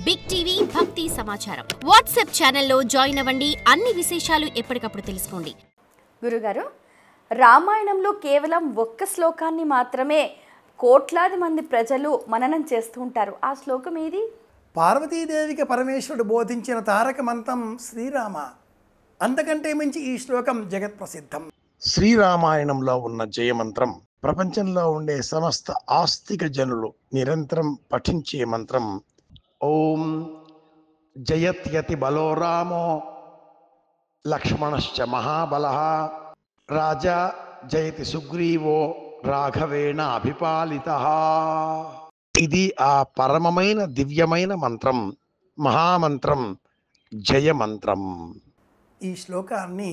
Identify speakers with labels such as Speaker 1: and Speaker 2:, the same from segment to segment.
Speaker 1: Big TV భక్తి సమాచారం WhatsApp ఛానల్లో జాయిన్ అవ్వండి. అన్ని విశేషాలు ఎప్పటికప్పుడు తెలుసుకోండి.
Speaker 2: గురుగారు, రామాయణంలో కేవలం ఒక్క శ్లోకాన్ని మాత్రమే కోట్లాది మంది ప్రజలు మననం చేస్తూ ఉంటారు. ఆ శ్లోకం ఏది?
Speaker 3: పార్వతీదేవికి పరమేశ్వరుడు బోధించిన తారక మంత్రం శ్రీరామ. అంతకంటే మించి ఈ శ్లోకం జగత్ ప్రసిద్ధం.
Speaker 4: శ్రీరామాయణంలో ఉన్న జయమంత్రం ప్రపంచంలో ఉండే సమస్త ఆస్తిక జనులు నిరంతరం పఠించే మంత్రం. ఓం జయత్యతి బలో రామో లక్ష్మణశ్చ మహాబలః రాజా జయతి సుగ్రీవో రాఘవేణ అభిపాలితః. ఇది ఆ పరమమైన దివ్యమైన మంత్రం, మహామంత్రం, జయమంత్రం.
Speaker 3: ఈ శ్లోకాన్ని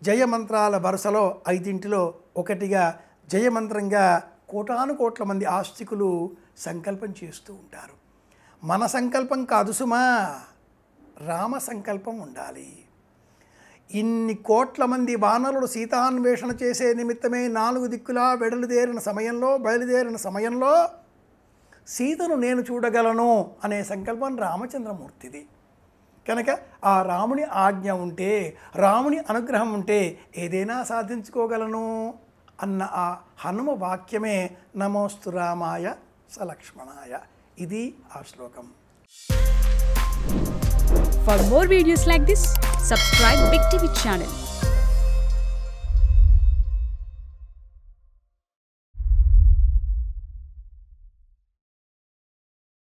Speaker 3: జయమంత్రాల వరుసలో 5ంటిలో ఒకటిగా జయమంత్రంగా కోటాను కోట్ల మంది ఆస్తికులు సంకల్పం చేస్తూ ఉంటారు. మన సంకల్పం కాదు సుమా, రామ సంకల్పం ఉండాలి. ఇన్ని కోట్ల మంది వానరులు సీతాన్వేషణ చేసే నిమిత్తమే 4 దిక్కులా బయలుదేరిన సమయంలో సీతను నేను చూడగలను అనే సంకల్పం రామచంద్రమూర్తిది. కనుక ఆ రాముని ఆజ్ఞ ఉంటే, రాముని అనుగ్రహం ఉంటే ఏదైనా సాధించుకోగలను అన్న ఆ హనుమ వాక్యమే నమోస్తు రామాయ సలక్ష్మణాయ. ఇది ఆ శ్లోకం.
Speaker 5: For more videos like this, subscribe Big TV channel.